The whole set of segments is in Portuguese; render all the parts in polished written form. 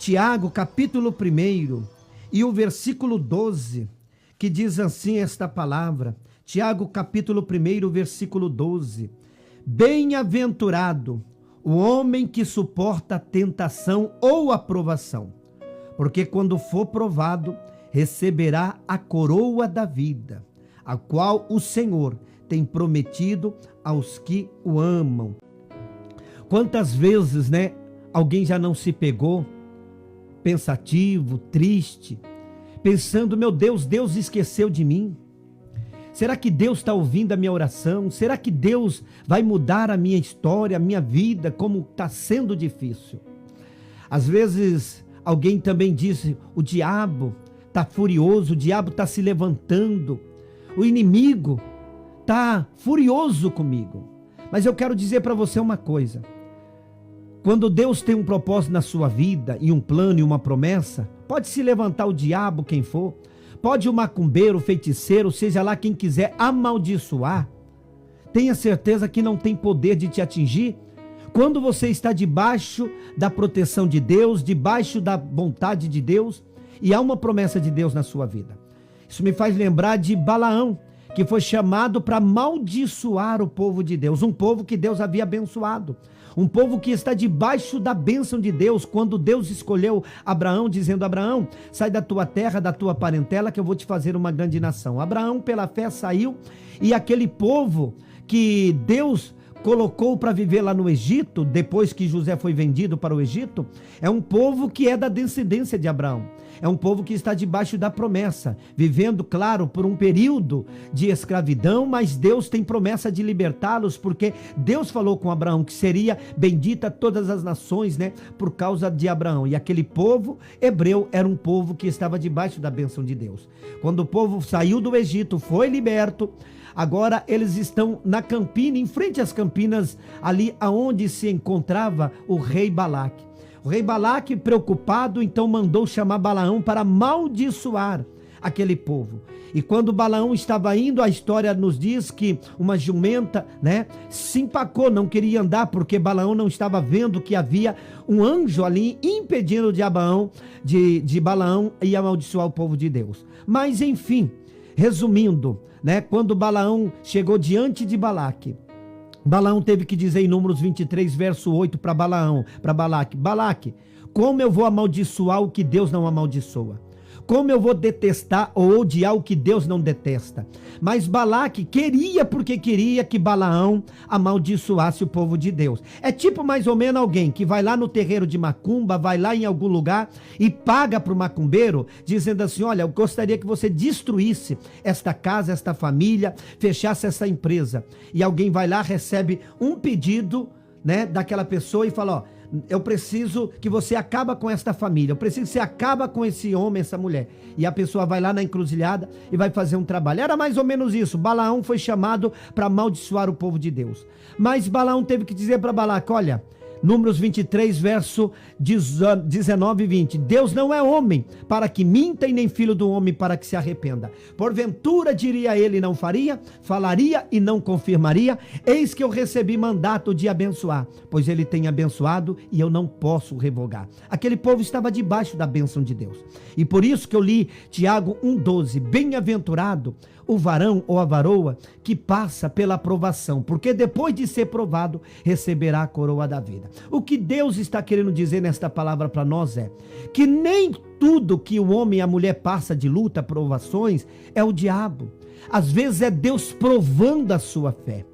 Tiago, capítulo 1, e o versículo 12, que diz assim esta palavra. Tiago, capítulo 1, versículo 12. Bem-aventurado o homem que suporta a tentação ou a provação, porque quando for provado, receberá a coroa da vida, a qual o Senhor tem prometido aos que o amam. Quantas vezes, alguém já não se pegou pensativo, triste, pensando, meu Deus, Deus esqueceu de mim? Será que Deus está ouvindo a minha oração? Será que Deus vai mudar a minha história, a minha vida, como está sendo difícil? Às vezes, alguém também disse, o diabo está furioso, o diabo está se levantando, o inimigo está furioso comigo. Mas eu quero dizer para você uma coisa. Quando Deus tem um propósito na sua vida, e um plano e uma promessa, pode se levantar o diabo, quem for, pode o macumbeiro, o feiticeiro, seja lá quem quiser amaldiçoar, tenha certeza que não tem poder de te atingir, quando você está debaixo da proteção de Deus, debaixo da vontade de Deus, e há uma promessa de Deus na sua vida. Isso me faz lembrar de Balaão, que foi chamado para amaldiçoar o povo de Deus, um povo que Deus havia abençoado, um povo que está debaixo da bênção de Deus, quando Deus escolheu Abraão, dizendo, Abraão, sai da tua terra, da tua parentela, que eu vou te fazer uma grande nação. Abraão, pela fé, saiu, e aquele povo que Deus colocou para viver lá no Egito, depois que José foi vendido para o Egito, é um povo que é da descendência de Abraão. É um povo que está debaixo da promessa, vivendo, claro, por um período de escravidão, mas Deus tem promessa de libertá-los, porque Deus falou com Abraão que seria bendita todas as nações, por causa de Abraão. E aquele povo hebreu era um povo que estava debaixo da bênção de Deus. Quando o povo saiu do Egito, foi liberto, agora eles estão na campina, em frente às campinas, ali aonde se encontrava o rei Balaque. O rei Balaque, preocupado, então mandou chamar Balaão para amaldiçoar aquele povo. E quando Balaão estava indo, a história nos diz que uma jumenta, se empacou, não queria andar, porque Balaão não estava vendo que havia um anjo ali impedindo de Balaão ir amaldiçoar o povo de Deus. Mas enfim, resumindo, quando Balaão chegou diante de Balaque, Balaão teve que dizer em Números 23, verso 8 para Balaque, Balaque, como eu vou amaldiçoar o que Deus não amaldiçoa? Como eu vou detestar ou odiar o que Deus não detesta? Mas Balaque queria, porque queria que Balaão amaldiçoasse o povo de Deus. É tipo mais ou menos alguém que vai lá no terreiro de macumba, vai lá em algum lugar e paga para o macumbeiro, dizendo assim, olha, eu gostaria que você destruísse esta casa, esta família, fechasse essa empresa. E alguém vai lá, recebe um pedido, daquela pessoa e fala, ó, eu preciso que você acaba com esta família, eu preciso que você acaba com esse homem, essa mulher. E a pessoa vai lá na encruzilhada e vai fazer um trabalho. Era mais ou menos isso. Balaão foi chamado para amaldiçoar o povo de Deus. Mas Balaão teve que dizer para Balaque, olha, Números 23, verso 19 e 20. Deus não é homem para que minta, e nem filho do homem para que se arrependa. Porventura, diria ele, não faria, falaria e não confirmaria. Eis que eu recebi mandato de abençoar, pois ele tem abençoado e eu não posso revogar. Aquele povo estava debaixo da bênção de Deus. E por isso que eu li Tiago 1,12. Bem-aventurado o varão ou a varoa que passa pela aprovação, porque depois de ser provado, receberá a coroa da vida. O que Deus está querendo dizer nesta palavra para nós é que nem tudo que o homem e a mulher passa de luta, provações, é o diabo. Às vezes é Deus provando a sua fé.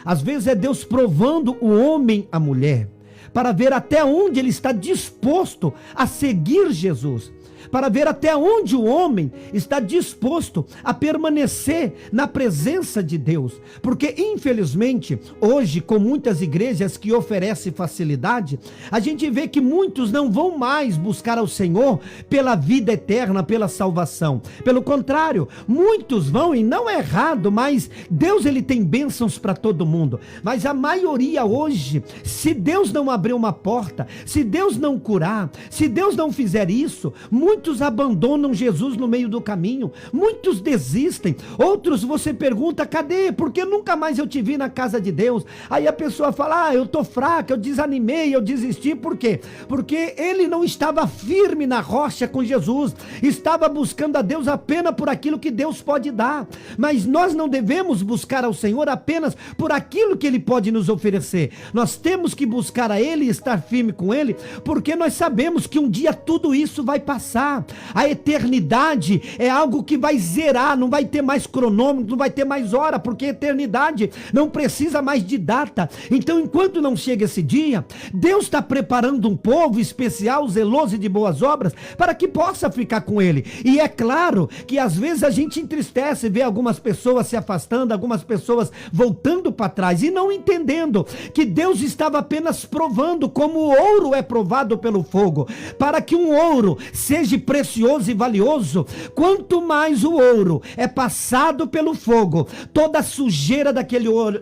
Às vezes é Deus provando o homem, a mulher, para ver até onde ele está disposto a seguir Jesus, para ver até onde o homem está disposto a permanecer na presença de Deus. Porque infelizmente hoje, com muitas igrejas que oferecem facilidade, a gente vê que muitos não vão mais buscar ao Senhor pela vida eterna, pela salvação. Pelo contrário, muitos vão, e não é errado, mas Deus ele tem bênçãos para todo mundo. Mas a maioria hoje, se Deus não abrir uma porta, se Deus não curar, se Deus não fizer isso, muitos abandonam Jesus no meio do caminho, muitos desistem, outros você pergunta, cadê? Porque nunca mais eu te vi na casa de Deus. Aí a pessoa fala, eu tô fraca, eu desanimei, eu desisti. Por quê? Porque ele não estava firme na rocha com Jesus, estava buscando a Deus apenas por aquilo que Deus pode dar. Mas nós não devemos buscar ao Senhor apenas por aquilo que Ele pode nos oferecer. Nós temos que buscar a Ele e estar firme com Ele, porque nós sabemos que um dia tudo isso vai passar. A eternidade é algo que vai zerar, não vai ter mais cronômetro, não vai ter mais hora, porque a eternidade não precisa mais de data. Então, enquanto não chega esse dia, Deus está preparando um povo especial, zeloso e de boas obras, para que possa ficar com Ele. E é claro que às vezes a gente entristece, vê algumas pessoas se afastando, algumas pessoas voltando para trás e não entendendo que Deus estava apenas provando, como o ouro é provado pelo fogo. Para que um ouro seja precioso e valioso, quanto mais o ouro é passado pelo fogo, toda a sujeira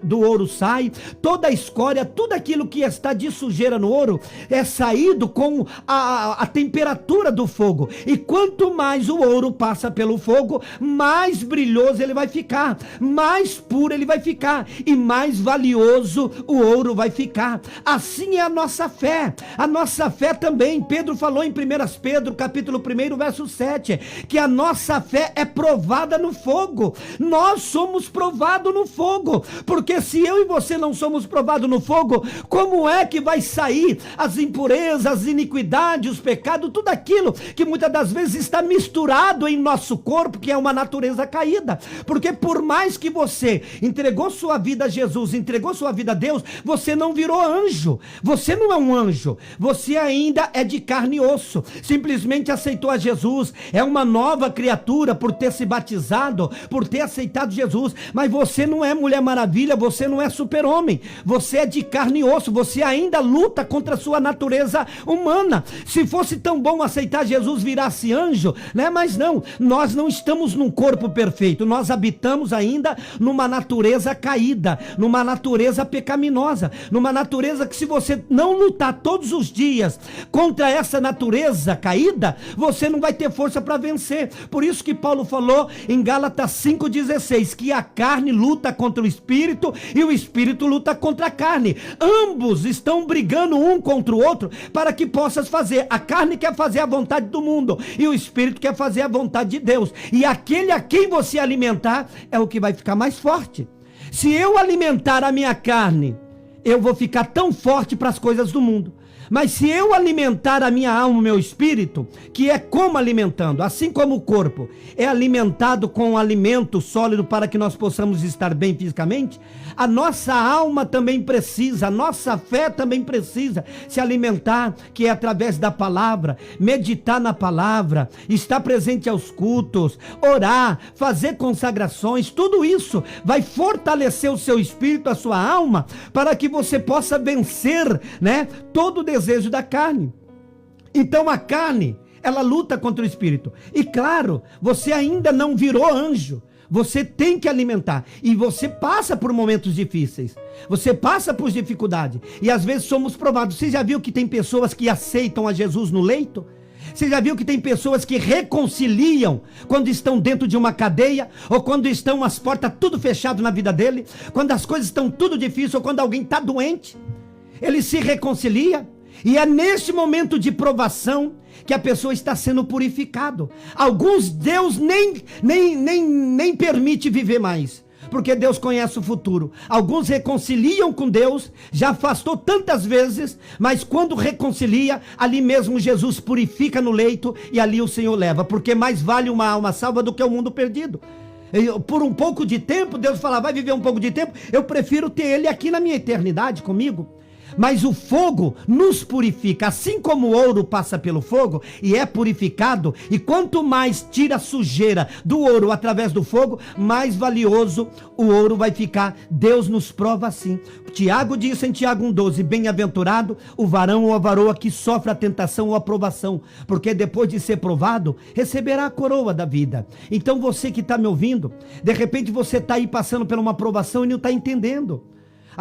do ouro sai, toda a escória, tudo aquilo que está de sujeira no ouro é saído com a temperatura do fogo. E quanto mais o ouro passa pelo fogo, mais brilhoso ele vai ficar, mais puro ele vai ficar e mais valioso o ouro vai ficar. Assim é a nossa fé. A nossa fé também, Pedro falou em 1 Pedro capítulo 1 verso 7, que a nossa fé é provada no fogo. Nós somos provados no fogo, porque se eu e você não somos provados no fogo, como é que vai sair as impurezas, as iniquidades, os pecados, tudo aquilo que muitas das vezes está misturado em nosso corpo, que é uma natureza caída? Porque por mais que você entregou sua vida a Jesus, entregou sua vida a Deus, você não virou anjo, você não é um anjo, você ainda é de carne e osso, simplesmente aceitou a Jesus, é uma nova criatura por ter se batizado, por ter aceitado Jesus, mas você não é Mulher Maravilha, você não é super-homem, você é de carne e osso, você ainda luta contra a sua natureza humana. Se fosse tão bom aceitar Jesus, virasse anjo, né? Mas não, nós não estamos num corpo perfeito, nós habitamos ainda numa natureza caída, numa natureza pecaminosa, numa natureza que, se você não lutar todos os dias contra essa natureza caída, você não vai ter força para vencer. Por isso que Paulo falou em Gálatas 5,16, que a carne luta contra o espírito e o espírito luta contra a carne. Ambos estão brigando um contra o outro para que possas fazer. A carne quer fazer a vontade do mundo e o espírito quer fazer a vontade de Deus. E aquele a quem você alimentar é o que vai ficar mais forte. Se eu alimentar a minha carne, eu vou ficar tão forte para as coisas do mundo. Mas se eu alimentar a minha alma, o meu espírito, que é como alimentando, assim como o corpo é alimentado com um alimento sólido para que nós possamos estar bem fisicamente, a nossa alma também precisa, a nossa fé também precisa se alimentar, que é através da palavra, meditar na palavra, estar presente aos cultos, orar, fazer consagrações. Tudo isso vai fortalecer o seu espírito, a sua alma, para que você possa vencer, né, todo o desejo da carne. Então a carne, ela luta contra o espírito. E claro, você ainda não virou anjo. Você tem que alimentar. E você passa por momentos difíceis. Você passa por dificuldade. E às vezes somos provados. Você já viu que tem pessoas que aceitam a Jesus no leito? Você já viu que tem pessoas que reconciliam quando estão dentro de uma cadeia, ou quando estão as portas tudo fechado na vida dele, quando as coisas estão tudo difíceis, ou quando alguém está doente, ele se reconcilia? E é neste momento de provação que a pessoa está sendo purificado. Alguns Deus nem permite viver mais, porque Deus conhece o futuro. Alguns reconciliam com Deus, já afastou tantas vezes, mas quando reconcilia, ali mesmo Jesus purifica no leito e ali o Senhor leva, porque mais vale uma alma salva do que o mundo perdido. Por um pouco de tempo, Deus fala, vai viver um pouco de tempo, eu prefiro ter ele aqui na minha eternidade comigo. Mas o fogo nos purifica, assim como o ouro passa pelo fogo e é purificado, e quanto mais tira a sujeira do ouro através do fogo, mais valioso o ouro vai ficar. Deus nos prova assim. Tiago diz em Tiago 1,12, bem-aventurado o varão ou a varoa que sofre a tentação ou a provação, porque depois de ser provado, receberá a coroa da vida. Então você que está me ouvindo, de repente você está aí passando por uma provação e não está entendendo.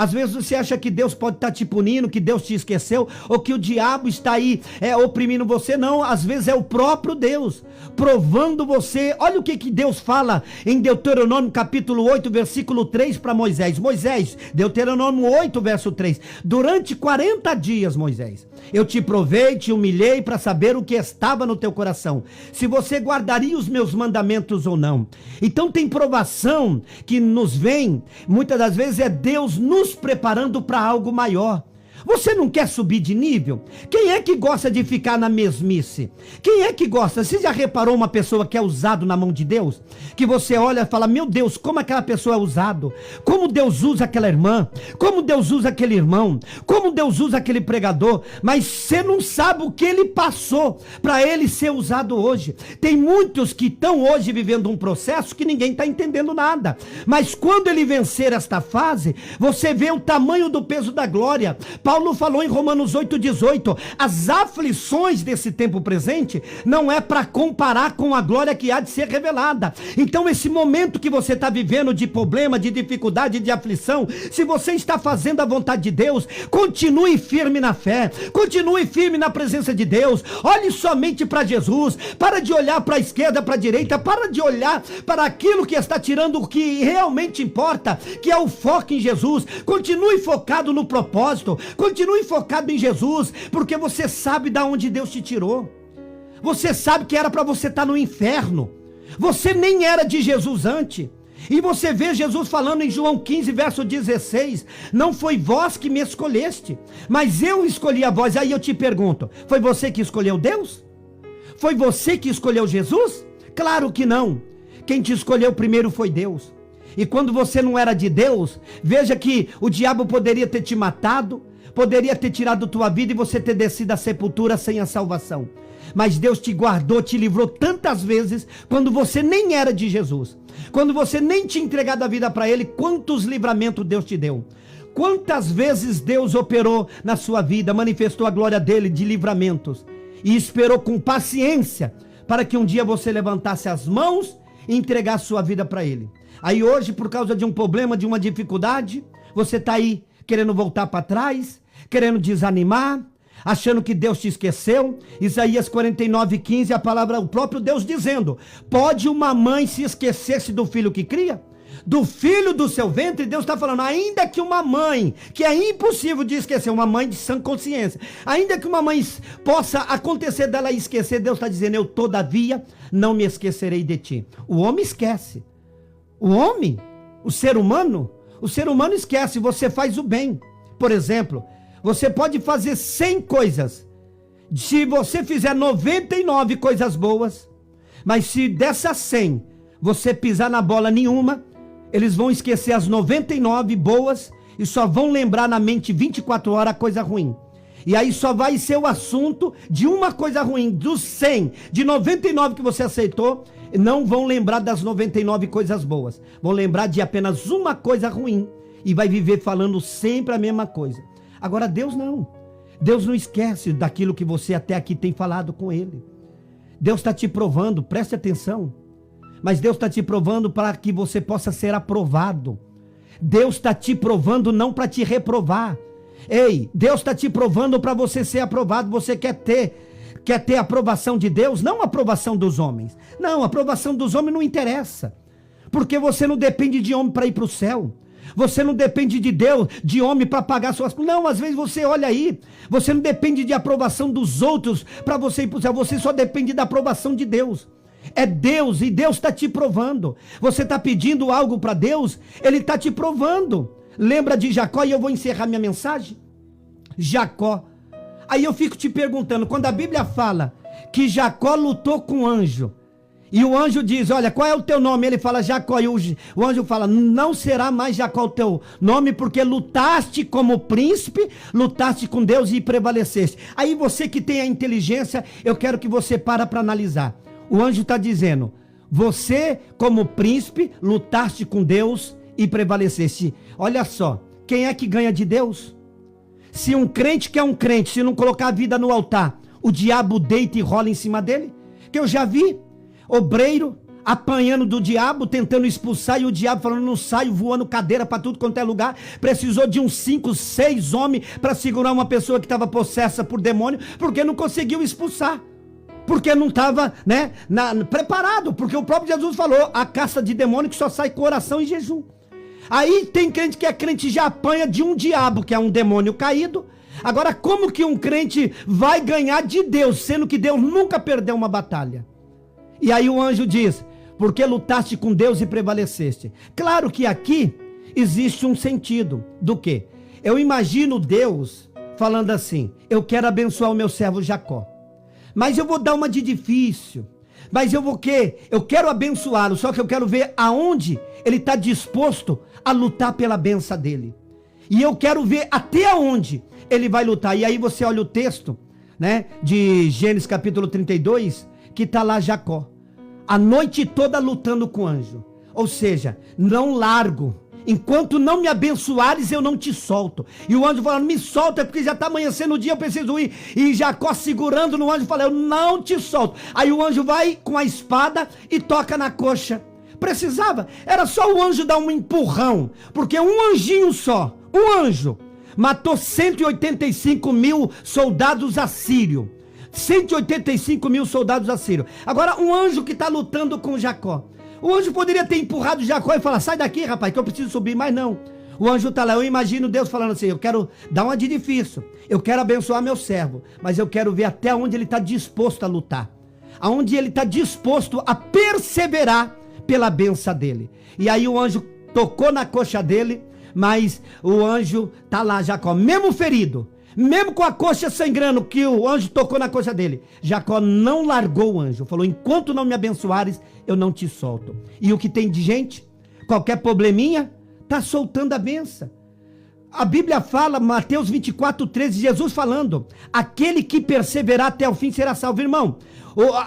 Às vezes você acha que Deus pode estar te punindo, que Deus te esqueceu, ou que o diabo está aí oprimindo você. Não, às vezes é o próprio Deus provando você. Olha o que Deus fala em Deuteronômio capítulo 8, versículo 3 para Moisés. Moisés, Deuteronômio 8, verso 3. Durante 40 dias, Moisés, eu te provei, te humilhei para saber o que estava no teu coração, se você guardaria os meus mandamentos ou não. Então tem provação que nos vem, muitas das vezes é Deus nos preparando para algo maior. Você não quer subir de nível? Quem é que gosta de ficar na mesmice? Quem é que gosta? Você já reparou uma pessoa que é usado na mão de Deus? Que você olha e fala, meu Deus, como aquela pessoa é usado? Como Deus usa aquela irmã? Como Deus usa aquele irmão? Como Deus usa aquele pregador? Mas você não sabe o que ele passou para ele ser usado hoje. Tem muitos que estão hoje vivendo um processo que ninguém está entendendo nada. Mas quando ele vencer esta fase, você vê o tamanho do peso da glória. Paulo falou em Romanos 8,18, as aflições desse tempo presente não é para comparar com a glória que há de ser revelada. Então esse momento que você está vivendo de problema, de dificuldade, de aflição, se você está fazendo a vontade de Deus, continue firme na fé, continue firme na presença de Deus, olhe somente para Jesus, para de olhar para a esquerda, para a direita, para de olhar para aquilo que está tirando o que realmente importa, que é o foco em Jesus. Continue focado no propósito, continue focado em Jesus, porque você sabe de onde Deus te tirou. Você sabe que era para você estar no inferno. Você nem era de Jesus antes. E você vê Jesus falando em João 15, verso 16, não foi vós que me escolheste, mas eu escolhi a vós. Aí eu te pergunto, foi você que escolheu Deus? Foi você que escolheu Jesus? Claro que não. Quem te escolheu primeiro foi Deus. E quando você não era de Deus, veja que o diabo poderia ter te matado, poderia ter tirado tua vida e você ter descido à sepultura sem a salvação. Mas Deus te guardou, te livrou tantas vezes, quando você nem era de Jesus, quando você nem tinha entregado a vida para Ele. Quantos livramentos Deus te deu, quantas vezes Deus operou na sua vida, manifestou a glória dele de livramentos, e esperou com paciência, para que um dia você levantasse as mãos e entregasse sua vida para Ele. Aí hoje, por causa de um problema, de uma dificuldade, você está aí querendo voltar para trás, querendo desanimar, achando que Deus te esqueceu. Isaías 49:15, a palavra, o próprio Deus dizendo, pode uma mãe se esquecer-se do filho que cria? Do filho do seu ventre? Deus está falando, ainda que uma mãe, que é impossível de esquecer, uma mãe de sã consciência, ainda que uma mãe possa acontecer dela esquecer, Deus está dizendo, eu todavia não me esquecerei de ti. O homem esquece. O homem, o ser humano esquece. Você faz o bem. Por exemplo, você pode fazer 100 coisas. Se você fizer 99 coisas boas, mas se dessas 100 você pisar na bola nenhuma, eles vão esquecer as 99 boas e só vão lembrar na mente 24 horas a coisa ruim. E aí só vai ser o assunto de uma coisa ruim. Dos 100, de 99 que você aceitou, não vão lembrar das 99 coisas boas. Vão lembrar de apenas uma coisa ruim. E vai viver falando sempre a mesma coisa. Agora Deus não. Deus não esquece daquilo que você até aqui tem falado com Ele. Deus está te provando, preste atenção. Mas Deus está te provando para que você possa ser aprovado. Deus está te provando não para te reprovar. Ei, Deus está te provando para você ser aprovado. Você quer ter a aprovação de Deus, não a aprovação dos homens. Não, a aprovação dos homens não interessa. Porque você não depende de homem para ir para o céu. Você não depende de Deus, de homem para pagar suas coisas. Não, às vezes você olha aí, você não depende de aprovação dos outros para você ir para o céu. Você só depende da aprovação de Deus. É Deus, e Deus está te provando. Você está pedindo algo para Deus, Ele está te provando. Lembra de Jacó? E eu vou encerrar minha mensagem. Jacó. Aí eu fico te perguntando, quando a Bíblia fala que Jacó lutou com o anjo, e o anjo diz, olha, qual é o teu nome? Ele fala Jacó, e o anjo fala, não será mais Jacó o teu nome, porque lutaste como príncipe, lutaste com Deus e prevaleceste. Aí você que tem a inteligência, eu quero que você para analisar. O anjo está dizendo, você como príncipe, lutaste com Deus e prevaleceste. Olha só, quem é que ganha de Deus? Se um crente que é um crente, se não colocar a vida no altar, o diabo deita e rola em cima dele. Que eu já vi obreiro apanhando do diabo, tentando expulsar, e o diabo falando, não saio, voando cadeira para tudo quanto é lugar. Precisou de uns 5, 6 homens para segurar uma pessoa que estava possessa por demônio, porque não conseguiu expulsar. Porque não estava, né, preparado, porque o próprio Jesus falou, a caça de demônio que só sai com oração e jejum. Aí tem crente que é crente já apanha de um diabo, que é um demônio caído. Agora, como que um crente vai ganhar de Deus, sendo que Deus nunca perdeu uma batalha? E aí o anjo diz, porque lutaste com Deus e prevaleceste. Claro que aqui existe um sentido do quê? Eu imagino Deus falando assim, eu quero abençoar o meu servo Jacó, mas eu vou dar uma de difícil, mas eu quero abençoá-lo, só que eu quero ver aonde ele está disposto a lutar pela benção dele, e eu quero ver até onde ele vai lutar. E aí você olha o texto, né, de Gênesis capítulo 32, que está lá Jacó, a noite toda lutando com o anjo, ou seja, não largo, enquanto não me abençoares eu não te solto. E o anjo falando, me solta porque já está amanhecendo o dia, eu preciso ir. E Jacó segurando no anjo, falando, eu não te solto. Aí o anjo vai com a espada e toca na coxa. Precisava, era só o anjo dar um empurrão, porque um anjinho só, um anjo, matou 185 mil soldados assírios. 185 mil soldados assírios. Agora um anjo que está lutando com Jacó, o anjo poderia ter empurrado Jacó e falar, sai daqui rapaz, que eu preciso subir, mas não. O anjo está lá, eu imagino Deus falando assim, eu quero dar uma de difícil, eu quero abençoar meu servo, mas eu quero ver até onde ele está disposto a lutar, aonde ele está disposto a perseverar pela benção dele. E aí o anjo tocou na coxa dele, mas o anjo está lá, Jacó, mesmo ferido, mesmo com a coxa sangrando, que o anjo tocou na coxa dele, Jacó não largou o anjo, falou, enquanto não me abençoares, eu não te solto. E o que tem de gente, qualquer probleminha, está soltando a benção. A Bíblia fala, Mateus 24:13, Jesus falando, aquele que perseverar até o fim será salvo. Irmão,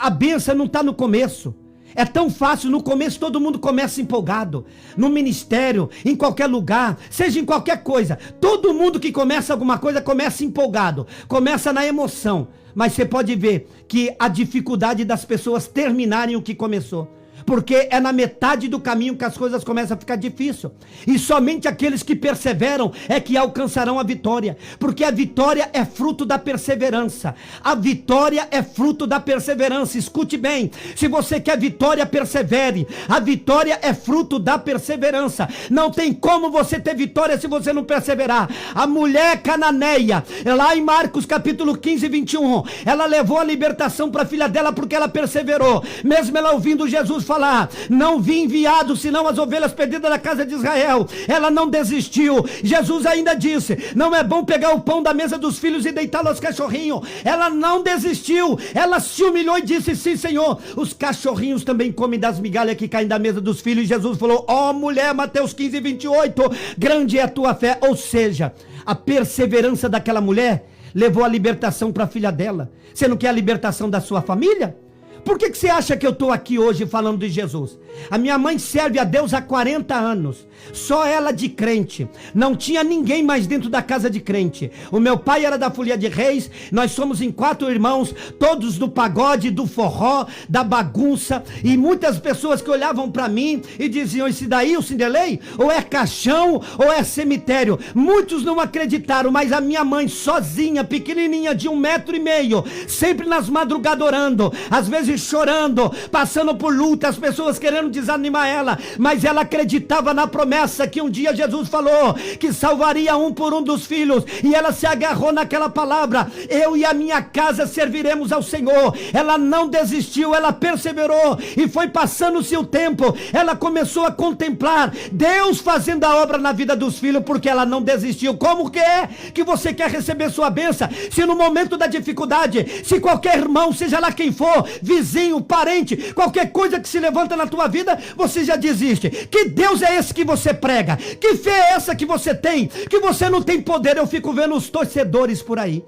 a benção não está no começo. É tão fácil, no começo todo mundo começa empolgado, no ministério, em qualquer lugar, seja em qualquer coisa, todo mundo que começa alguma coisa começa empolgado, começa na emoção, mas você pode ver que a dificuldade das pessoas terminarem o que começou, porque é na metade do caminho que as coisas começam a ficar difícil, e somente aqueles que perseveram é que alcançarão a vitória, porque a vitória é fruto da perseverança, a vitória é fruto da perseverança. Escute bem, se você quer vitória, persevere, a vitória é fruto da perseverança, não tem como você ter vitória se você não perseverar. A mulher cananeia, lá em Marcos capítulo 15, 21, ela levou a libertação para a filha dela porque ela perseverou, mesmo ela ouvindo Jesus falar, não vi enviado senão as ovelhas perdidas da casa de Israel, ela não desistiu. Jesus ainda disse, não é bom pegar o pão da mesa dos filhos e deitá-lo aos cachorrinhos. Ela não desistiu, ela se humilhou e disse, sim Senhor, os cachorrinhos também comem das migalhas que caem da mesa dos filhos. E Jesus falou, ó mulher, Mateus 15, 28, grande é a tua fé. Ou seja, a perseverança daquela mulher levou a libertação para a filha dela. Você não quer a libertação da sua família? Por que você acha que eu estou aqui hoje falando de Jesus? A minha mãe serve a Deus há 40 anos, só ela de crente, não tinha ninguém mais dentro da casa de crente. O meu pai era da Folia de Reis, nós somos em 4 irmãos, todos do pagode, do forró, da bagunça, e muitas pessoas que olhavam para mim e diziam, esse daí, o Cinderlei, ou é caixão ou é cemitério. Muitos não acreditaram, mas a minha mãe sozinha, pequenininha, de 1,5 metro, sempre nas madrugadas orando, às vezes chorando, passando por luta, as pessoas querendo desanimar ela, mas ela acreditava na promessa que um dia Jesus falou, que salvaria um por um dos filhos, e ela se agarrou naquela palavra, eu e a minha casa serviremos ao Senhor. Ela não desistiu, ela perseverou, e foi passando-se o tempo, ela começou a contemplar Deus fazendo a obra na vida dos filhos, porque ela não desistiu. Como que é que você quer receber sua bênção, se no momento da dificuldade, se qualquer irmão, seja lá quem for, vizinho, parente, qualquer coisa que se levanta na tua vida, você já desiste? Que Deus é esse que você prega? Que fé é essa que você tem? Que você não tem poder? Eu fico vendo os torcedores por aí.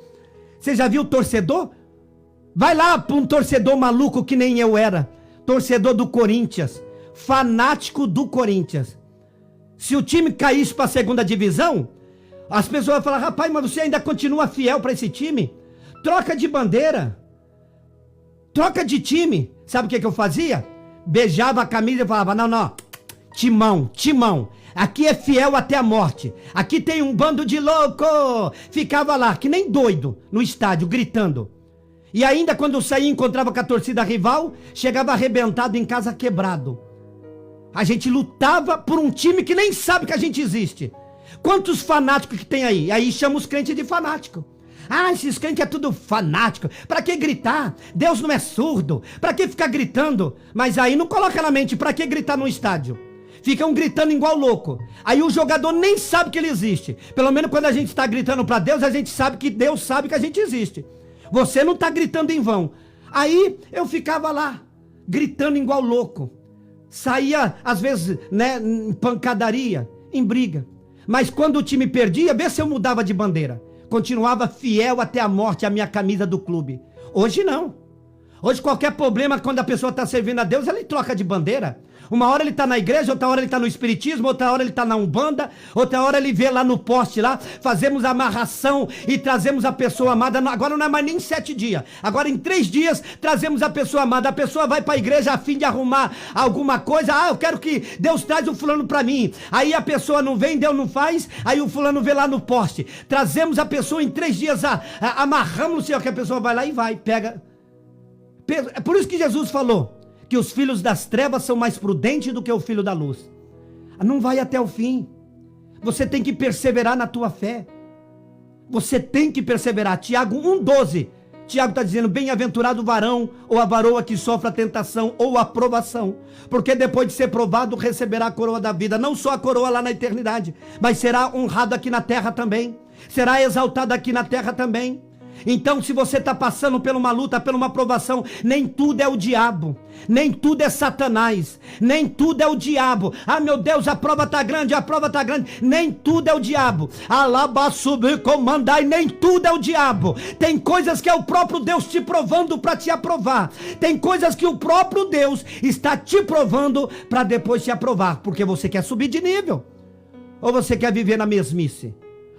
Você já viu o torcedor? Vai lá para um torcedor maluco que nem eu era, torcedor do Corinthians, fanático do Corinthians. Se o time caísse para a segunda divisão, as pessoas vão falar, rapaz, mas você ainda continua fiel para esse time? Troca de bandeira, troca de time. Sabe o que eu fazia? beijava a camisa e falava, não, Timão, aqui é fiel até a morte, aqui tem um bando de louco, ficava lá, que nem doido, no estádio, gritando. E ainda quando saía e encontrava com a torcida rival, chegava arrebentado em casa, quebrado. A gente lutava por um time que nem sabe que a gente existe. Quantos fanáticos que tem aí? Aí chama os crentes de fanático. Ah, esses crentes é tudo fanático. Pra que gritar? Deus não é surdo. Pra que ficar gritando? Mas aí não coloca na mente, pra que gritar no estádio? Ficam gritando igual louco. Aí o jogador nem sabe que ele existe. Pelo menos quando a gente está gritando pra Deus, a gente sabe que Deus sabe que a gente existe. Você não está gritando em vão. Aí eu ficava lá, gritando igual louco. Saía, às vezes, né, em pancadaria, em briga. Mas quando o time perdia, vê se eu mudava de bandeira. Continuava fiel até a morte à minha camisa do clube. Hoje não. Hoje qualquer problema, quando a pessoa está servindo a Deus, ele troca de bandeira. Uma hora ele está na igreja, outra hora ele está no espiritismo, outra hora ele está na umbanda, outra hora ele vê lá no poste lá, fazemos a amarração e trazemos a pessoa amada. Agora não é mais nem 7 dias, agora em 3 dias trazemos a pessoa amada. A pessoa vai para a igreja a fim de arrumar alguma coisa. Ah, eu quero que Deus traz o fulano para mim. Aí a pessoa não vem, Deus não faz, aí o fulano vê lá no poste. Trazemos a pessoa em 3 dias, amarramos, não sei o que, a pessoa vai lá e vai, pega. É por isso que Jesus falou que os filhos das trevas são mais prudentes do que o filho da luz. Não vai até o fim. Você tem que perseverar na tua fé. Você tem que perseverar. Tiago 1,12. Tiago está dizendo, bem-aventurado o varão ou a varoa que sofre a tentação ou a provação, porque depois de ser provado receberá a coroa da vida. Não só a coroa lá na eternidade, mas será honrado aqui na terra também. Será exaltado aqui na terra também. Então, se você está passando por uma luta, por uma provação, nem tudo é o diabo, nem tudo é Satanás, nem tudo é o diabo. Ah, meu Deus, a prova está grande, nem tudo é o diabo. Alaba subir, comandai, nem tudo é o diabo. Tem coisas que é o próprio Deus te provando para te aprovar. Tem coisas que o próprio Deus está te provando para depois te aprovar, porque você quer subir de nível, ou você quer viver na mesmice?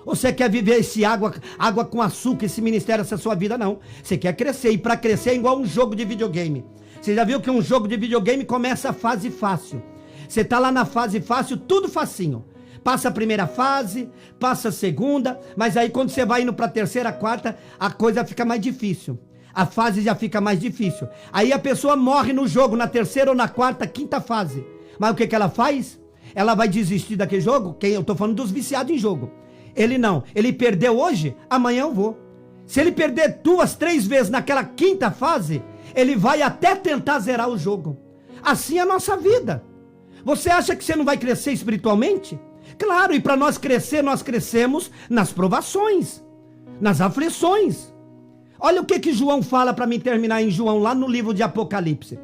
Você quer viver esse água com açúcar, esse ministério, essa sua vida? Não. Você quer crescer, e para crescer é igual um jogo de videogame. Você já viu que um jogo de videogame começa a fase fácil. Você está lá na fase fácil, tudo facinho. Passa a primeira fase, passa a segunda, mas aí quando você vai indo para a terceira, quarta, a coisa fica mais difícil. A fase já fica mais difícil. Aí a pessoa morre no jogo, na terceira ou na quarta, quinta fase. Mas o que ela faz? Ela vai desistir daquele jogo? Eu estou falando dos viciados em jogo. Ele não, ele perdeu hoje, amanhã eu vou. Se ele perder 2, 3 vezes naquela quinta fase, ele vai até tentar zerar o jogo. Assim é a nossa vida. Você acha que você não vai crescer espiritualmente? Claro, e para nós crescer, nós crescemos nas provações, nas aflições. Olha o que João fala para mim terminar em João, lá no livro de Apocalipse.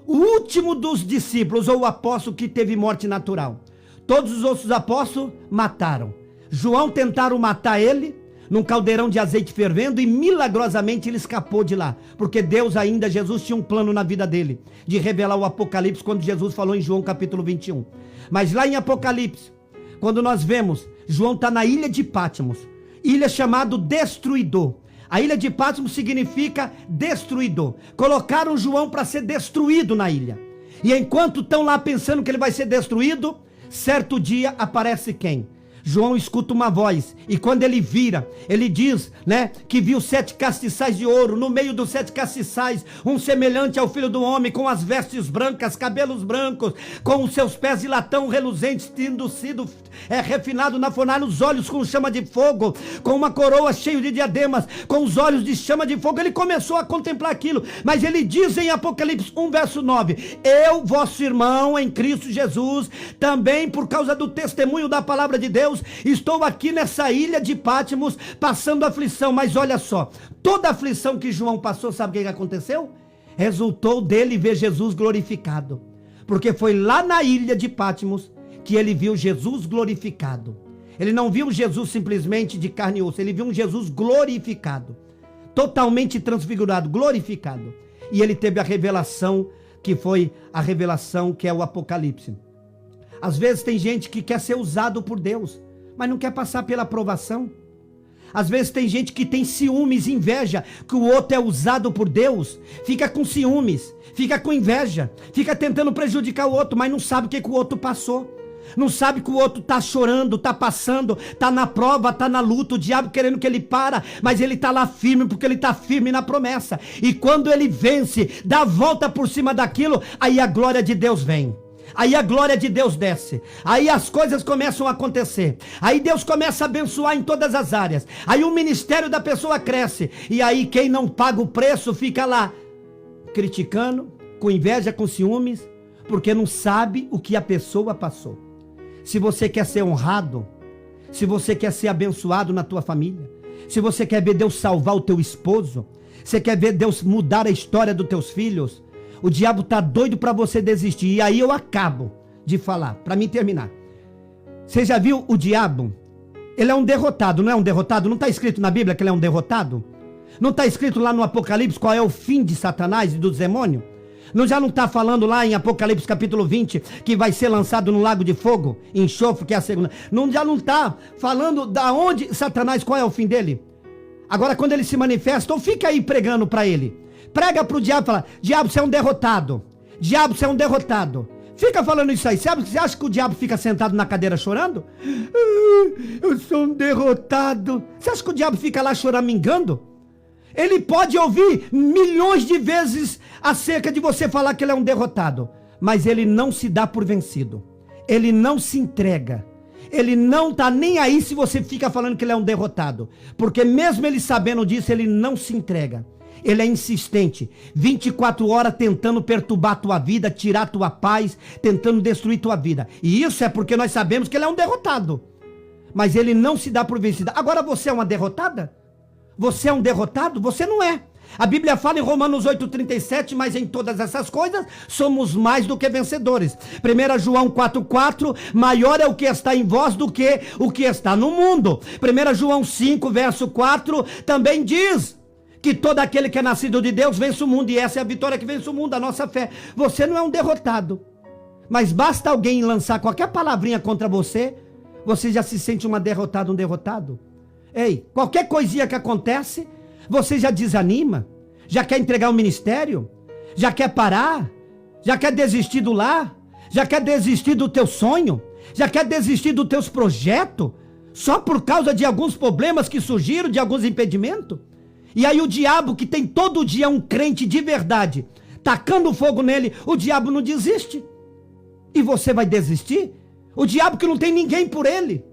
O último dos discípulos, ou o apóstolo que teve morte natural. Todos os outros apóstolos mataram. João tentaram matar ele num caldeirão de azeite fervendo e milagrosamente ele escapou de lá, porque Deus ainda, Jesus tinha um plano na vida dele, de revelar o Apocalipse, quando Jesus falou em João capítulo 21. Mas lá em Apocalipse, quando nós vemos, João está na ilha de Patmos, ilha chamada Destruidor. A ilha de Patmos significa destruidor. Colocaram João para ser destruído na ilha. E enquanto estão lá pensando que ele vai ser destruído, certo dia aparece quem? João escuta uma voz, e quando ele vira, ele diz, né, que viu 7 castiçais de ouro, no meio dos 7 castiçais, um semelhante ao Filho do Homem, com as vestes brancas, cabelos brancos, com os seus pés de latão reluzentes, tendo sido refinado na fornalha, os olhos com chama de fogo, com uma coroa cheia de diademas, com os olhos de chama de fogo. Ele começou a contemplar aquilo, mas ele diz em Apocalipse 1, verso 9, eu, vosso irmão em Cristo Jesus, também por causa do testemunho da palavra de Deus, estou aqui nessa ilha de Patmos, passando aflição. Mas olha só, toda a aflição que João passou, sabe o que aconteceu? Resultou dele ver Jesus glorificado, porque foi lá na ilha de Patmos que ele viu Jesus glorificado. Ele não viu Jesus simplesmente de carne e osso, ele viu um Jesus glorificado, totalmente transfigurado, glorificado. E ele teve a revelação, que foi a revelação que é o Apocalipse. Às vezes tem gente que quer ser usado por Deus, mas não quer passar pela provação. Às vezes tem gente que tem ciúmes, inveja, que o outro é usado por Deus, fica com ciúmes, fica com inveja, fica tentando prejudicar o outro, mas não sabe o que o outro passou. Não sabe que o outro está chorando, está passando, está na prova, está na luta, o diabo querendo que ele para, mas ele está lá firme, porque ele está firme na promessa. E quando ele vence, dá a volta por cima daquilo, aí a glória de Deus vem. Aí a glória de Deus desce, aí as coisas começam a acontecer, aí Deus começa a abençoar em todas as áreas, aí o ministério da pessoa cresce, e aí quem não paga o preço fica lá, criticando, com inveja, com ciúmes, porque não sabe o que a pessoa passou. Se você quer ser honrado, se você quer ser abençoado na tua família, se você quer ver Deus salvar o teu esposo, você quer ver Deus mudar a história dos teus filhos, o diabo tá doido para você desistir. E aí eu acabo de falar, para mim terminar. Você já viu o diabo? Ele é um derrotado, não é um derrotado? Não está escrito na Bíblia que ele é um derrotado? Não está escrito lá no Apocalipse qual é o fim de Satanás e dos demônios? Já não está falando lá em Apocalipse capítulo 20 que vai ser lançado no lago de fogo, enxofre, que é a segunda. Já não está falando da onde Satanás, qual é o fim dele? Agora quando ele se manifesta, ou fica aí pregando para ele. Prega para o diabo e fala, diabo, você é um derrotado. Diabo, você é um derrotado. Fica falando isso aí. Você acha que o diabo fica sentado na cadeira chorando? Eu sou um derrotado. Você acha que o diabo fica lá choramingando? Ele pode ouvir milhões de vezes acerca de você falar que ele é um derrotado. Mas ele não se dá por vencido. Ele não se entrega. Ele não está nem aí se você fica falando que ele é um derrotado. Porque mesmo ele sabendo disso, ele não se entrega. Ele é insistente, 24 horas tentando perturbar a tua vida, tirar a tua paz, tentando destruir tua vida. E isso é porque nós sabemos que ele é um derrotado. Mas ele não se dá por vencido. Agora você é uma derrotada? Você é um derrotado? Você não é. A Bíblia fala em Romanos 8,37, mas em todas essas coisas somos mais do que vencedores. 1 João 4,4, maior é o que está em vós do que o que está no mundo. 1 João 5, verso 4, também diz que todo aquele que é nascido de Deus vence o mundo, e essa é a vitória que vence o mundo, a nossa fé. Você não é um derrotado, mas basta alguém lançar qualquer palavrinha contra você, você já se sente uma derrotada, um derrotado. Ei, qualquer coisinha que acontece, você já desanima, já quer entregar o ministério, já quer parar, já quer desistir do lar, já quer desistir do teu sonho, já quer desistir dos teus projetos, só por causa de alguns problemas que surgiram, de alguns impedimentos. E aí o diabo, que tem todo dia um crente de verdade, tacando fogo nele, o diabo não desiste. E você vai desistir? O diabo que não tem ninguém por ele.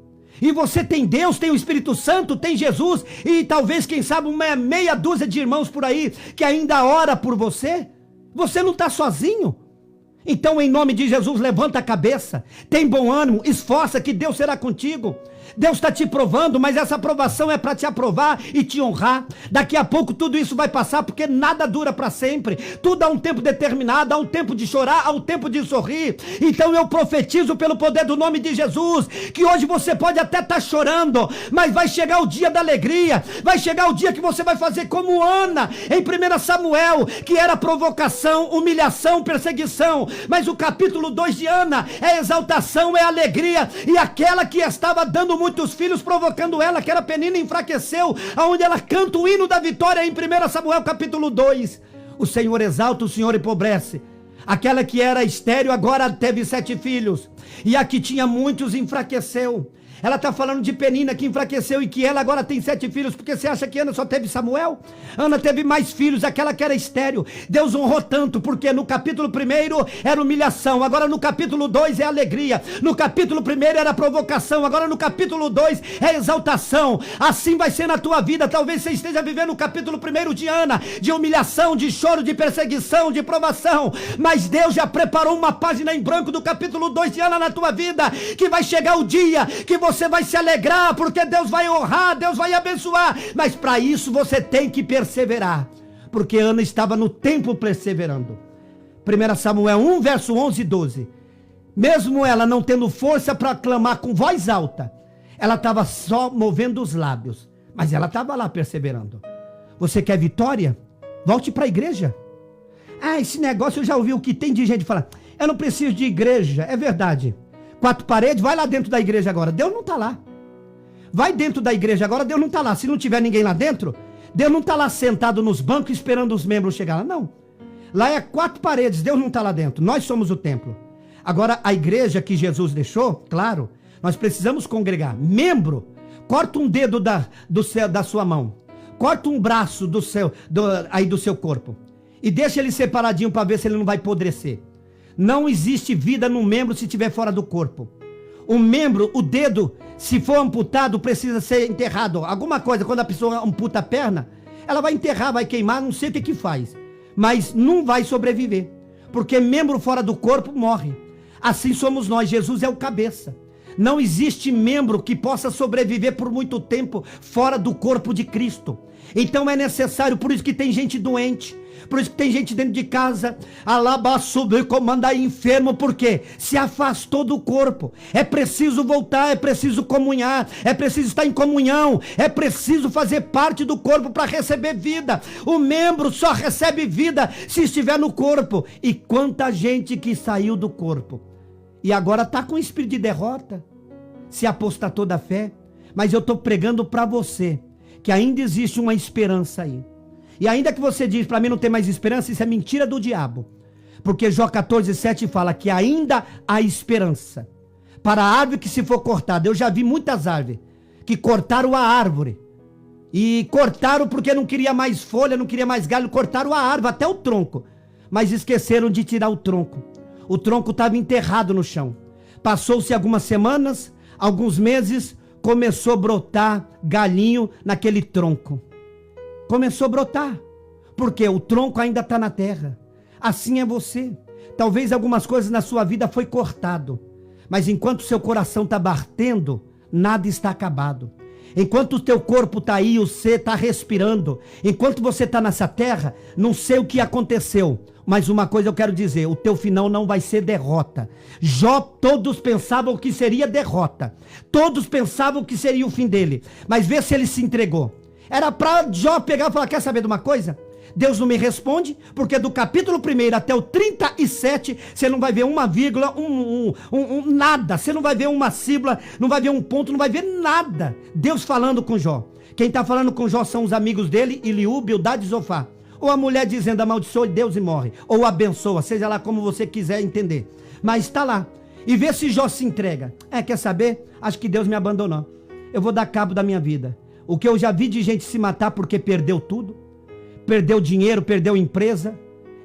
E você tem Deus, tem o Espírito Santo, tem Jesus, e talvez, quem sabe, uma meia dúzia de irmãos por aí, que ainda ora por você. Você não está sozinho. Então, em nome de Jesus, levanta a cabeça, tem bom ânimo, esforça que Deus será contigo. Deus está te provando, mas essa aprovação é para te aprovar e te honrar. Daqui a pouco tudo isso vai passar, porque nada dura para sempre. Tudo há um tempo determinado, há um tempo de chorar, há um tempo de sorrir. Então eu profetizo pelo poder do nome de Jesus, que hoje você pode até estar chorando, mas vai chegar o dia da alegria, vai chegar o dia que você vai fazer como Ana, em 1 Samuel, que era provocação, humilhação, perseguição, mas o capítulo 2 de Ana é exaltação, é alegria, e aquela que estava dando muitos filhos, provocando ela, que era Penina, enfraqueceu, aonde ela canta o hino da vitória em 1 Samuel capítulo 2, o Senhor exalta, o Senhor empobrece. Aquela que era estéril agora teve 7 filhos, e a que tinha muitos enfraqueceu. Ela está falando de Penina, que enfraqueceu, e que ela agora tem 7 filhos, porque você acha que Ana só teve Samuel? Ana teve mais filhos, aquela que era estéril. Deus honrou tanto, porque no capítulo 1 era humilhação, agora no capítulo 2 é alegria, no capítulo 1 era provocação, agora no capítulo 2 é exaltação. Assim vai ser na tua vida. Talvez você esteja vivendo o capítulo 1 de Ana, de humilhação, de choro, de perseguição, de provação, mas Deus já preparou uma página em branco do capítulo 2 de Ana na tua vida, que vai chegar o dia que você vai se alegrar, porque Deus vai honrar, Deus vai abençoar, mas para isso você tem que perseverar, porque Ana estava no tempo perseverando. 1 Samuel 1, verso 11 e 12, mesmo ela não tendo força para clamar com voz alta, ela estava só movendo os lábios, mas ela estava lá perseverando. Você quer vitória? Volte para a igreja. Esse negócio eu já ouvi o que tem de gente falar, eu não preciso de igreja. É verdade, 4 paredes, vai lá dentro da igreja agora. Deus não está lá. Vai dentro da igreja agora, Deus não está lá. Se não tiver ninguém lá dentro, Deus não está lá sentado nos bancos esperando os membros chegar lá, não. Lá é 4 paredes, Deus não está lá dentro. Nós somos o templo. Agora, a igreja que Jesus deixou, claro, nós precisamos congregar. Membro, corta um dedo da sua mão. Corta um braço do seu corpo. E deixa ele separadinho para ver se ele não vai apodrecer. Não existe vida no membro se estiver fora do corpo. O membro, o dedo, se for amputado, precisa ser enterrado. Alguma coisa, quando a pessoa amputa a perna, ela vai enterrar, vai queimar, não sei o que faz. Mas não vai sobreviver. Porque membro fora do corpo morre. Assim somos nós, Jesus é o cabeça. Não existe membro que possa sobreviver por muito tempo fora do corpo de Cristo. Então é necessário, por isso que tem gente doente, por isso que tem gente dentro de casa, comanda enfermo, porque se afastou do corpo. É preciso voltar, é preciso comunhar, é preciso estar em comunhão, é preciso fazer parte do corpo para receber vida. O membro só recebe vida se estiver no corpo. E quanta gente que saiu do corpo e agora está com espírito de derrota, se apostatou da fé. Mas eu estou pregando para você que ainda existe uma esperança aí. E ainda que você diz, para mim não tem mais esperança, isso é mentira do diabo. Porque Jó 14:7 fala que ainda há esperança para a árvore que se for cortada. Eu já vi muitas árvores que cortaram a árvore. E cortaram porque não queria mais folha, não queria mais galho, cortaram a árvore, até o tronco. Mas esqueceram de tirar o tronco. O tronco estava enterrado no chão. Passou-se algumas semanas, alguns meses, começou a brotar galinho naquele tronco. Começou a brotar, porque o tronco ainda está na terra. Assim é você. Talvez algumas coisas na sua vida foi cortado, mas enquanto seu coração está batendo, nada está acabado. Enquanto o teu corpo está aí, você está respirando, enquanto você está nessa terra, não sei o que aconteceu, mas uma coisa eu quero dizer, o teu final não vai ser derrota. Jó, todos pensavam que seria derrota, todos pensavam que seria o fim dele, mas vê se ele se entregou. Era para Jó pegar e falar, quer saber de uma coisa? Deus não me responde, porque do capítulo 1 até o 37, você não vai ver uma vírgula, nada. Você não vai ver uma sílaba, não vai ver um ponto, não vai ver nada. Deus falando com Jó. Quem está falando com Jó são os amigos dele, Eliú, Bildade e Zofar. Ou a mulher dizendo, amaldiçoa Deus e morre. Ou abençoa, seja lá como você quiser entender. Mas está lá. E vê se Jó se entrega. Quer saber? Acho que Deus me abandonou. Eu vou dar cabo da minha vida. O que eu já vi de gente se matar porque perdeu tudo. Perdeu dinheiro, perdeu empresa.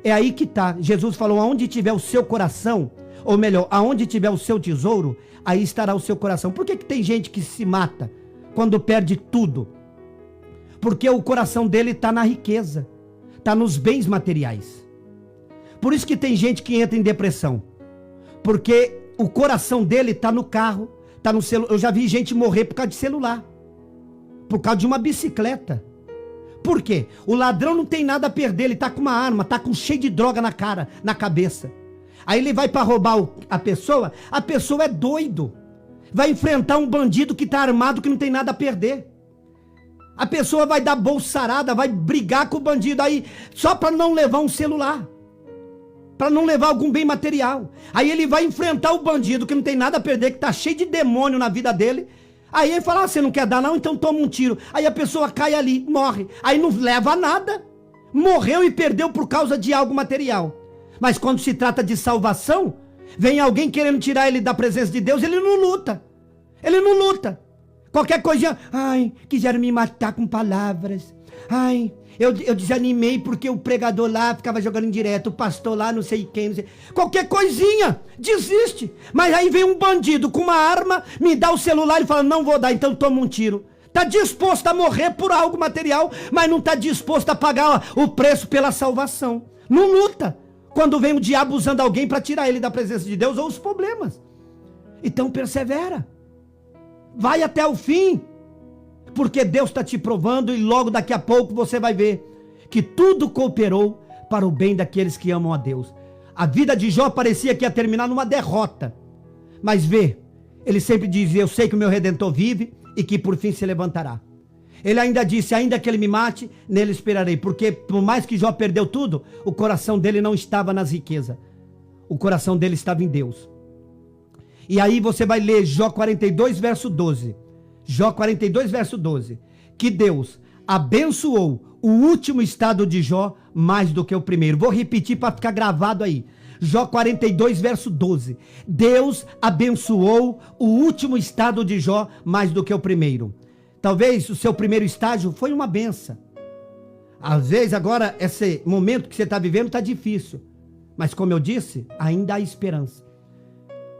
É aí que está. Jesus falou, aonde tiver o seu coração, ou melhor, aonde tiver o seu tesouro, aí estará o seu coração. Por que tem gente que se mata quando perde tudo? Porque o coração dele está na riqueza, está nos bens materiais. Por isso que tem gente que entra em depressão, porque o coração dele está no carro, está no celular. Eu já vi gente morrer por causa de celular, por causa de uma bicicleta. Por quê? O ladrão não tem nada a perder, ele está com uma arma, está com cheio de droga na cara, na cabeça. Aí ele vai para roubar a pessoa é doido. Vai enfrentar um bandido que está armado, que não tem nada a perder. A pessoa vai dar bolsarada, vai brigar com o bandido aí, só para não levar um celular, para não levar algum bem material. Aí ele vai enfrentar o bandido que não tem nada a perder, que está cheio de demônio na vida dele. Aí ele fala, você não quer dar não? Então toma um tiro. Aí a pessoa cai ali, morre. Aí não leva a nada. Morreu e perdeu por causa de algo material. Mas quando se trata de salvação, vem alguém querendo tirar ele da presença de Deus, ele não luta. Ele não luta. Qualquer coisinha, quiseram me matar com palavras. Eu desanimei porque o pregador lá ficava jogando indireto, o pastor lá não sei quem, não sei. Qualquer coisinha, desiste. Mas aí vem um bandido com uma arma, me dá o celular e fala, não vou dar, então toma um tiro. Está disposto a morrer por algo material, mas não está disposto a pagar o preço pela salvação. Não luta. Quando vem o diabo usando alguém para tirar ele da presença de Deus ou os problemas. Então persevera. Vai até o fim. Porque Deus está te provando e logo daqui a pouco você vai ver que tudo cooperou para o bem daqueles que amam a Deus. A vida de Jó parecia que ia terminar numa derrota. Mas vê, ele sempre dizia, eu sei que o meu Redentor vive e que por fim se levantará. Ele ainda disse, ainda que ele me mate, nele esperarei. Porque por mais que Jó perdeu tudo, o coração dele não estava nas riquezas. O coração dele estava em Deus. E aí você vai ler Jó 42, verso 12. Jó 42, verso 12, que Deus abençoou o último estado de Jó mais do que o primeiro. Vou repetir para ficar gravado aí. Jó 42, verso 12. Deus abençoou o último estado de Jó mais do que o primeiro. Talvez o seu primeiro estágio foi uma benção. Às vezes agora esse momento que você está vivendo está difícil. Mas como eu disse, ainda há esperança.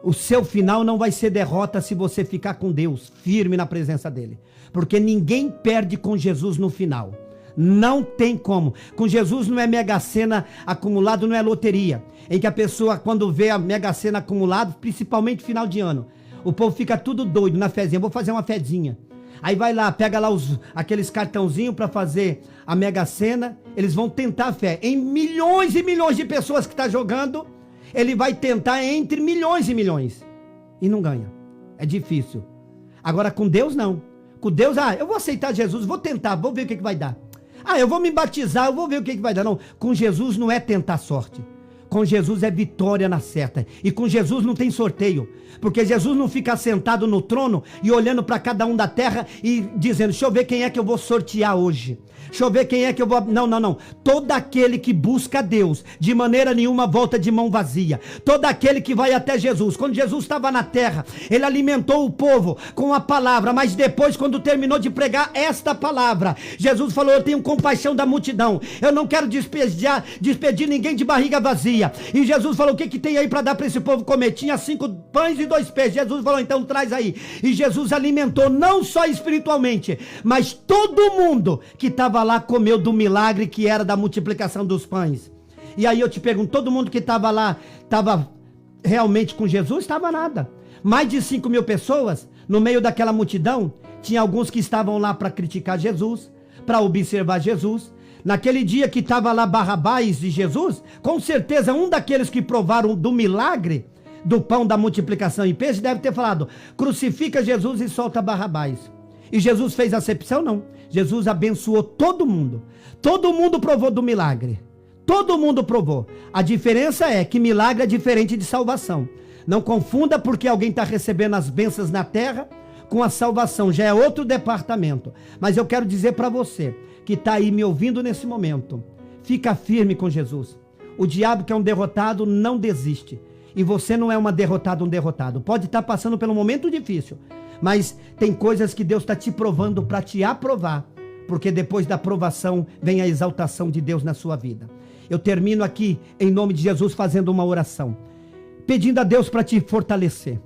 O seu final não vai ser derrota se você ficar com Deus, firme na presença dele. Porque ninguém perde com Jesus no final. Não tem como. Com Jesus não é Mega Sena acumulado, não é loteria. Em que a pessoa, quando vê a Mega Sena acumulado, principalmente final de ano, o povo fica tudo doido na fezinha. Vou fazer uma fezinha. Aí vai lá, pega lá aqueles cartãozinhos para fazer a Mega Sena. Eles vão tentar a fé. Em milhões e milhões de pessoas que está jogando, ele vai tentar entre milhões e milhões. E não ganha. É difícil. Agora com Deus não. Com Deus, eu vou aceitar Jesus, vou tentar, vou ver o que vai dar. Eu vou me batizar, eu vou ver o que vai dar. Não, com Jesus não é tentar sorte. Com Jesus é vitória na certa. E com Jesus não tem sorteio. Porque Jesus não fica sentado no trono e olhando para cada um da terra e dizendo, deixa eu ver quem é que eu vou sortear hoje. Deixa eu ver quem é que eu vou... Não. Todo aquele que busca Deus, de maneira nenhuma volta de mão vazia. Todo aquele que vai até Jesus. Quando Jesus estava na terra, ele alimentou o povo com a palavra. Mas depois, quando terminou de pregar esta palavra, Jesus falou, eu tenho compaixão da multidão. Eu não quero despedir ninguém de barriga vazia. E Jesus falou, o que tem aí para dar para esse povo comer? Tinha 5 pães e 2 peixes. Jesus falou, então traz aí. E Jesus alimentou não só espiritualmente, mas todo mundo que estava lá comeu do milagre que era da multiplicação dos pães. E aí eu te pergunto, todo mundo que estava lá, estava realmente com Jesus? Estava nada. Mais de 5.000 pessoas, no meio daquela multidão, tinha alguns que estavam lá para criticar Jesus, para observar Jesus. Naquele dia que estava lá Barrabás e Jesus, com certeza um daqueles que provaram do milagre, do pão da multiplicação em peixe, deve ter falado, crucifica Jesus e solta Barrabás. E Jesus fez acepção? Não. Jesus abençoou todo mundo. Todo mundo provou do milagre. Todo mundo provou. A diferença é que milagre é diferente de salvação. Não confunda porque alguém está recebendo as bênçãos na terra com a salvação. Já é outro departamento. Mas eu quero dizer para você que está aí me ouvindo nesse momento. Fica firme com Jesus. O diabo que é um derrotado não desiste. E você não é uma derrotada, um derrotado. Pode estar passando pelo momento difícil. Mas tem coisas que Deus está te provando para te aprovar, porque depois da aprovação vem a exaltação de Deus na sua vida. Eu termino aqui, em nome de Jesus, fazendo uma oração, pedindo a Deus para te fortalecer,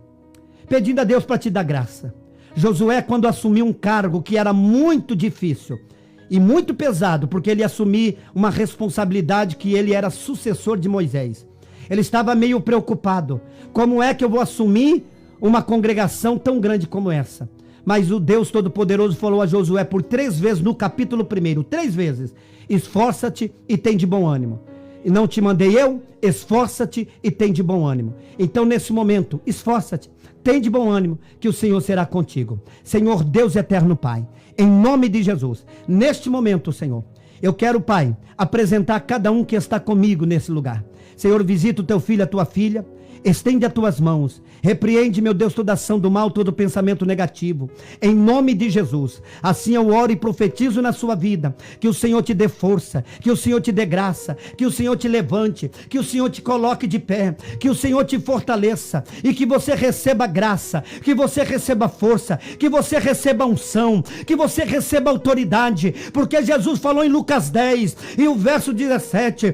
pedindo a Deus para te dar graça. Josué, quando assumiu um cargo que era muito difícil e muito pesado, porque ele assumiu uma responsabilidade que ele era sucessor de Moisés, ele estava meio preocupado. Como é que eu vou assumir uma congregação tão grande como essa? Mas o Deus Todo-Poderoso falou a Josué por 3 vezes no capítulo 1, 3 vezes, esforça-te e tem de bom ânimo. E não te mandei eu? Esforça-te e tem de bom ânimo. Então nesse momento, esforça-te, tem de bom ânimo, que o Senhor será contigo. Senhor Deus eterno Pai, em nome de Jesus, neste momento, Senhor, eu quero, Pai, apresentar cada um que está comigo nesse lugar. Senhor, visita o teu filho, a tua filha, estende as tuas mãos, repreende, meu Deus, toda ação do mal, todo pensamento negativo, em nome de Jesus. Assim eu oro e profetizo na sua vida, que o Senhor te dê força, que o Senhor te dê graça, que o Senhor te levante, que o Senhor te coloque de pé, que o Senhor te fortaleça, e que você receba graça, que você receba força, que você receba unção, que você receba autoridade, porque Jesus falou em Lucas 10, e o verso 17,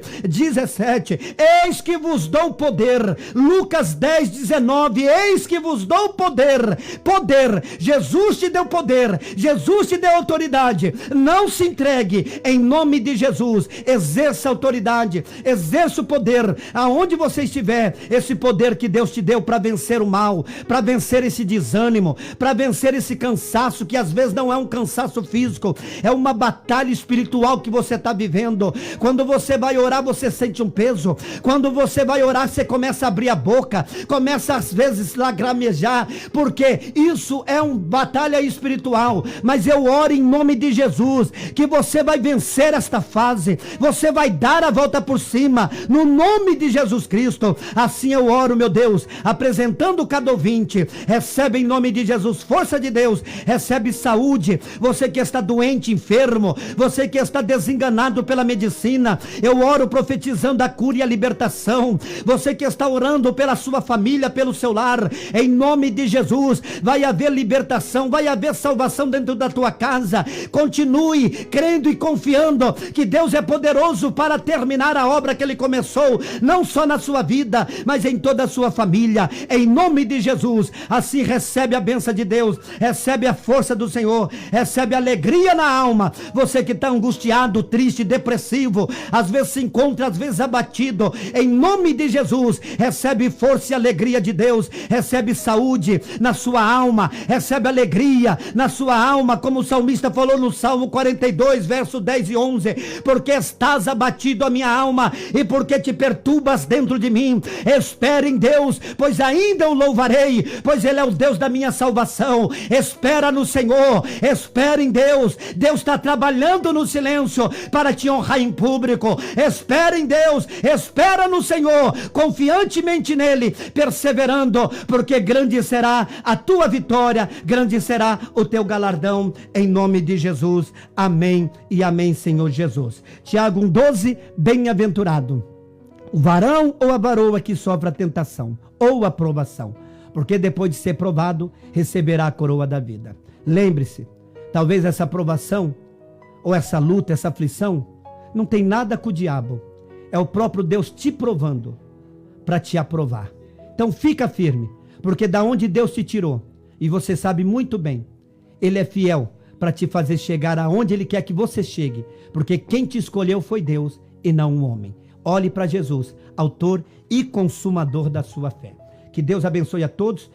eis que vos dou poder. Lucas 10, 19, eis que vos dou poder. Jesus te deu poder, Jesus te deu autoridade. Não se entregue, em nome de Jesus. Exerça autoridade, exerça o poder aonde você estiver. Esse poder que Deus te deu para vencer o mal, para vencer esse desânimo, para vencer esse cansaço, que às vezes não é um cansaço físico, é uma batalha espiritual que você está vivendo. Quando você vai orar, você sente um peso. Quando você vai orar, você começa a abrir a boca, começa às vezes a lagrimejar, porque isso é uma batalha espiritual. Mas eu oro em nome de Jesus, que você vai vencer esta fase, você vai dar a volta por cima, no nome de Jesus Cristo. Assim eu oro, meu Deus, apresentando cada ouvinte. Recebe em nome de Jesus força de Deus, recebe saúde. Você que está doente, enfermo, você que está desenganado pela medicina, eu oro profetizando a cura e a libertação. Você que está orando pela sua família, pelo seu lar, em nome de Jesus, vai haver libertação, vai haver salvação dentro da tua casa. Continue crendo e confiando que Deus é poderoso para terminar a obra que Ele começou, não só na sua vida, mas em toda a sua família, em nome de Jesus. Assim recebe a bênção de Deus, recebe a força do Senhor, recebe alegria na alma. Você que está angustiado, triste, depressivo, às vezes se encontra, às vezes abatido, em nome de Jesus, recebe força e alegria de Deus, recebe saúde na sua alma, recebe alegria na sua alma, como o salmista falou no Salmo 42, verso 10 e 11, porque estás abatido a minha alma, e porque te perturbas dentro de mim, espere em Deus, pois ainda o louvarei, pois Ele é o Deus da minha salvação. Espera no Senhor, espera em Deus. Deus está trabalhando no silêncio para te honrar em público. Espera em Deus, espera no Senhor, confiantemente nele, perseverando, porque grande será a tua vitória, grande será o teu galardão, em nome de Jesus. Amém e amém, Senhor Jesus. Tiago 1,12, bem-aventurado o varão ou a varoa que sofre a tentação ou a provação, porque depois de ser provado, receberá a coroa da vida. Lembre-se, talvez essa provação, ou essa luta, essa aflição, não tem nada com o diabo. É o próprio Deus te provando, para te aprovar. Então fica firme, porque da onde Deus te tirou, e você sabe muito bem, Ele é fiel para te fazer chegar aonde Ele quer que você chegue, porque quem te escolheu foi Deus e não um homem. Olhe para Jesus, autor e consumador da sua fé. Que Deus abençoe a todos.